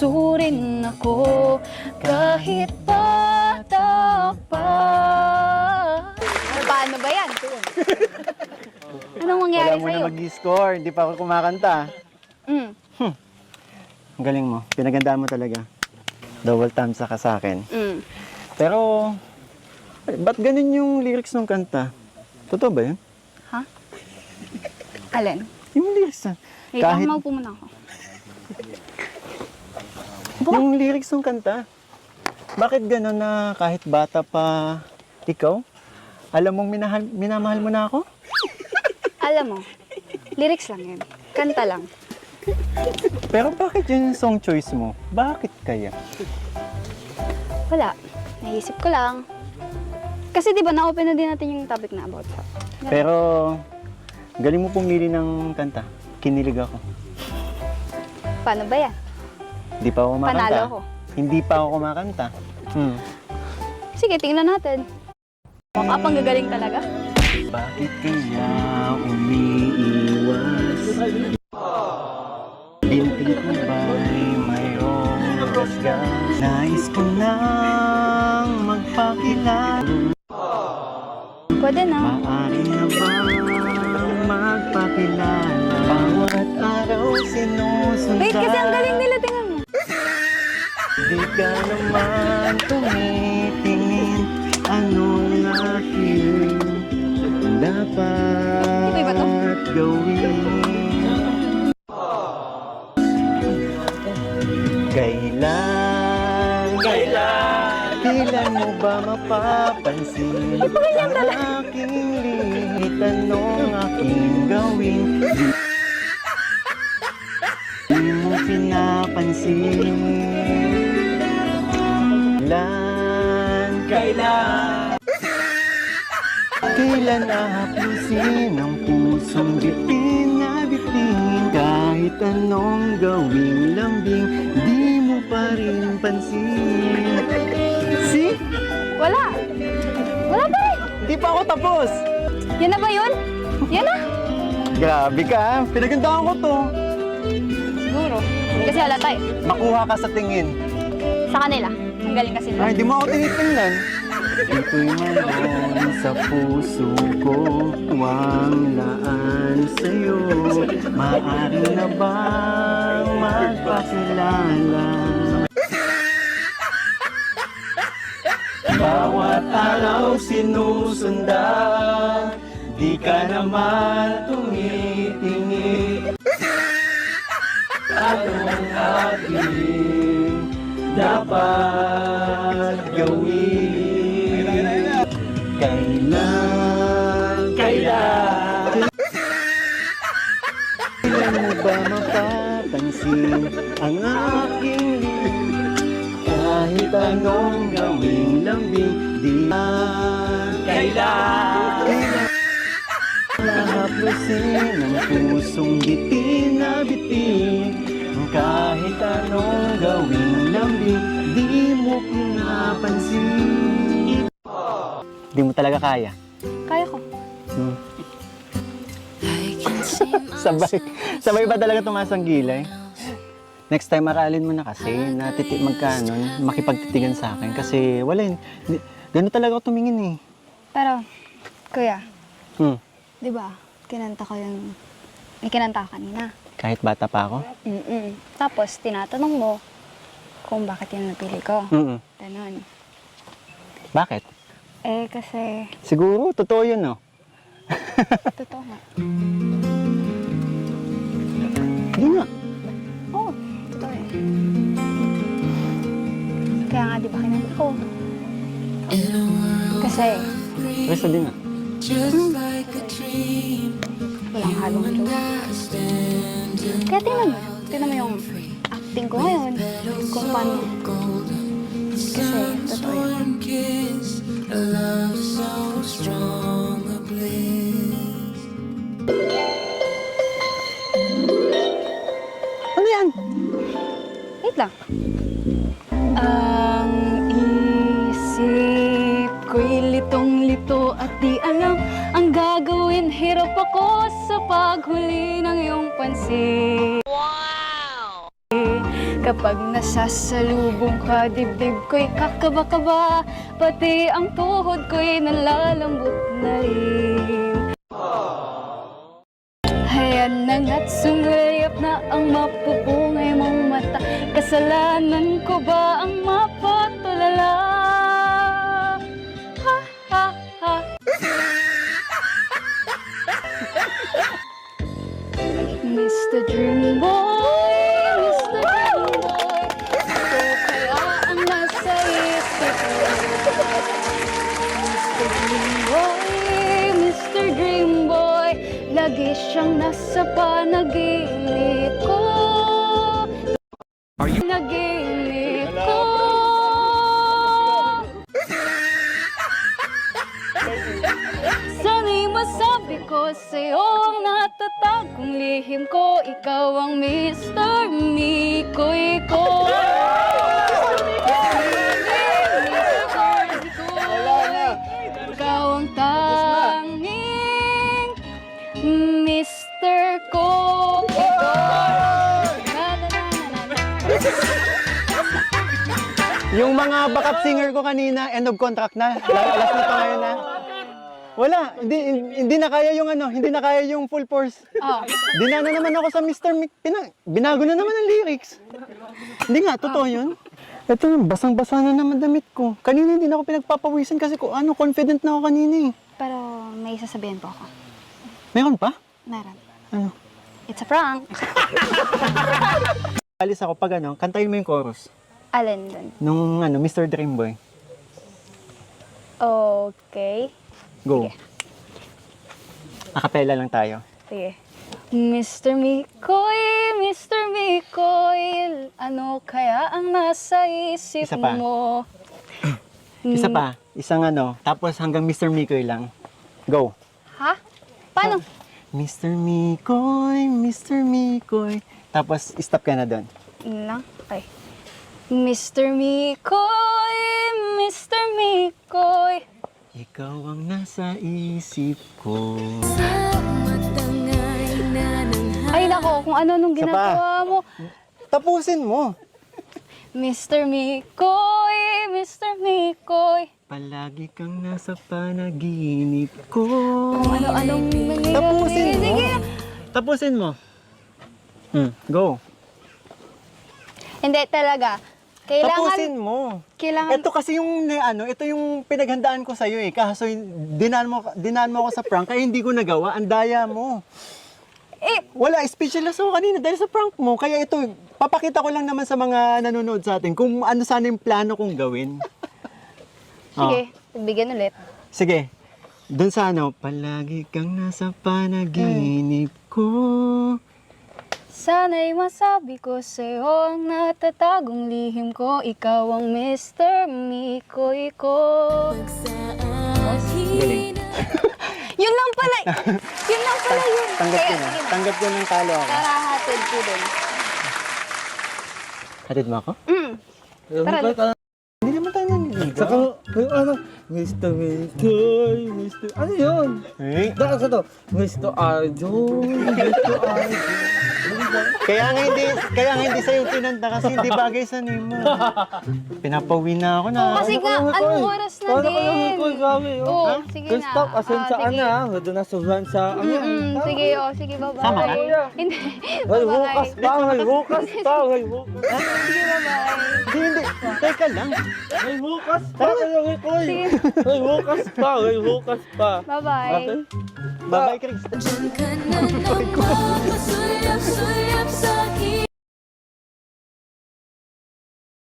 puso rin ako kahit bata pa. Paano ba yan? Anong mangyari Wala mo sa'yo? na mag-score, hindi pa ako kumakanta. Ang galing mo, pinagandaan mo talaga. Double thumbs ka sa akin. Pero, ba't ganun yung lyrics ng kanta? Totoo ba yun? Ha? Alin? Yung lyrics na. Wait, Kahit maupo muna ako. yung lyrics ng kanta. Bakit ganun na kahit bata pa ikaw? Alam mong minamahal mo na ako? Alam mo, lyrics lang yun. Kanta lang. Pero bakit yun yung song choice mo? Bakit kaya? Wala. Naisip ko lang. Kasi di ba na-open na din natin yung topic na about sa. Pero, galing mo pumili ng kanta. Kinilig ako. Paano ba yan? Hindi pa ako kumakanta. Panalo ako. Hindi pa ako kumakanta. Sige, tingnan natin. Makapang gagaling talaga. Bakit kaya umiiwas? Binti ko ba'y mayroong gasgas? Nais ko nang magpakilala. Pwede na. Maaari na bang magpakilala? Bawat araw sinusundan. Wait, kasi ang galing nila. Tingnan mo. Di ka naman tumitingin. Anong aking dapat gawin? Kailan mo ba mapapansin ang aking limit? Anong aking gawin? Di mo pinapansin. Kailan ahaplusin ang pusong bitin na bitin? Kahit anong gawing lambing, di mo pa rin pansin. See? Wala. Wala pa eh. Di pa ako tapos. Yan na ba yun? Yan na. Grabe ka, pinagandaan ko to. Siguro. Kasi halata eh. Makuha ka sa tingin. Sa kanila. Ang galing kasi nila. Ay, di mo ako tinitingnan. Ito'y malon sa puso ko, huwag laan sa'yo. Maaari na bang magpakilala? Bawat araw sinusundan, di ka naman tumitingin. Anong aking dapat gawin? Kailan mo ba mapapansin ang aking kahit anong gawing lambing? Di kailan lahaplusin ang pusong bitin na bitin? Kahit anong gawing lambing, di mo pinapansin. Di mo talaga kaya. Kaya ko. Sabay ba talaga tumasang-gilay? Next time aralin mo na kasi na makipagtitigan sa akin kasi wala yun. Gano'n talaga ako tumingin eh. Pero, kuya, di ba, kinanta ko yung, may kinanta ka kanina. Kahit bata pa ako? Tapos, tinatanong mo kung bakit yun napili ko. Ganon. Bakit? Eh, kasi, Siguro, totoo yun, no? totoo nga. Hindi nga. Oo, totoo yun. Kaya nga, di ba kinanta ko? Kasi, Resta din nga. walang halong joke. Kaya tingnan mo yung acting ko ngayon. Kung paano. Kasi, totoo yun. Ano yan? Wait lang. Ang isip ko'y litong-lito at di alam ang gagawin. Hirap ako sa paghuli ng iyong pansin. Wow! Kapag nasasalubong ka, dibdib ko'y kakaba-kaba, pati ang tuhod ko'y nalalambot na rin. Hayan na nga't sumilip na ang mapupungay mong mata. Kasalanan ko ba ang mapatulala? Ha, ha, ha. Mr. Dream Boy, Mr. Dream Boy, ito kaya ang nasa isip ko. Mr. Dream Boy, Mr. Dream Boy, lagi siyang nasa panaginip ko. Naginip ko. Sana'y masabi ko sa'yo ang natatagong lihim ko. Ikaw ang Mr. Mikoy ko. Ikaw ang tanging Mr. ko. Yung mga backup singer ko kanina, end of contract na. Last na to ngayon na. Wala, hindi na kaya yung hindi na kaya yung full force. Oh. Dinana naman ako sa Mr. Mick. Binago na naman ang lyrics. Hindi nga, totoo yun. Ito, basang-basa na naman damit ko. Kanina hindi na ako pinagpapawisan kasi confident na ako kanina eh. Pero may sasabihin po ako. Meron pa? Meron. Ano? It's a prank. Alis ako pag kantayin mo yung chorus. Alin dun? Nung Mr. Dreamboy. Okay. Go. Sige. Acapella lang tayo. Sige. Mr. Mikoy, ano kaya ang nasa isip Isa pa. mo? Isa pa. Isang tapos hanggang Mr. Mikoy lang. Go. Ha? Paano? Mr. Mikoy, Mr. Mikoy. Tapos stop ka na doon. Yun lang? Okay. Mr. Mikoy, Mr. Mikoy. Ikaw ang nasa isip ko. Ay nako, kung ano nung Isa pa. ginagawa mo. Tapusin mo. Mr. Mikoy, Mr. Mikoy. Palagi kang nasa panaginip ko. Kung ano-anong nangyayari. Tapusin mo. Sige. Tapusin mo. Go. Hindi talaga. Tapusin mo. Kailangan. Ito kasi yung ito yung pinaghandaan ko sa iyo eh. Kaso dinaan mo ako sa prank kaya hindi ko nagawa. Ang daya mo. Wala, speechless ako kanina dahil sa prank mo. Kaya ito, papakita ko lang naman sa mga nanonood sa atin kung ano sana yung plano kong gawin. Sige, bigyan ulit. Sige. Doon sa palagi kang nasa panaginip ko. Sana'y masabi ko sa'yo ang natatagong lihim ko. Ikaw ang Mr. Mikoy ko. Galing. Yun lang pala. Yun lang pala yun. Tanggap ko Kaya, na. sige na. Tanggap ko ng talo ako. Karahatid ko dun. Hatid mo ako? Tara. Hindi naman tayo naniligaw. Saka, Mr. Mikoy, Mr. Ano yun? Eh? Dahil sa to, Mr. Arjun, Mr. Arjun. Kaya nga hindi sa'yo kinanta kasi hindi bagay sa name mo. Pinapauwi na ako na. Kasi nga, anong oras na Paano din? kayo Mikoy, grabe yun? Oo, sige na. Stop, asan sa sige. doon na sobrang sa Sige, sige, bye-bye. Sama ka? Hindi, May bye-bye. bukas pa, may bukas pa, may bukas. Sige, bye-bye. Hindi. Teka lang. May bukas pa kayo Mikoy. May bukas pa, may bukas pa. Bye-bye. Okay? Bye-bye, Chris. Diyan ka na naman, pasulyap-sulyap sa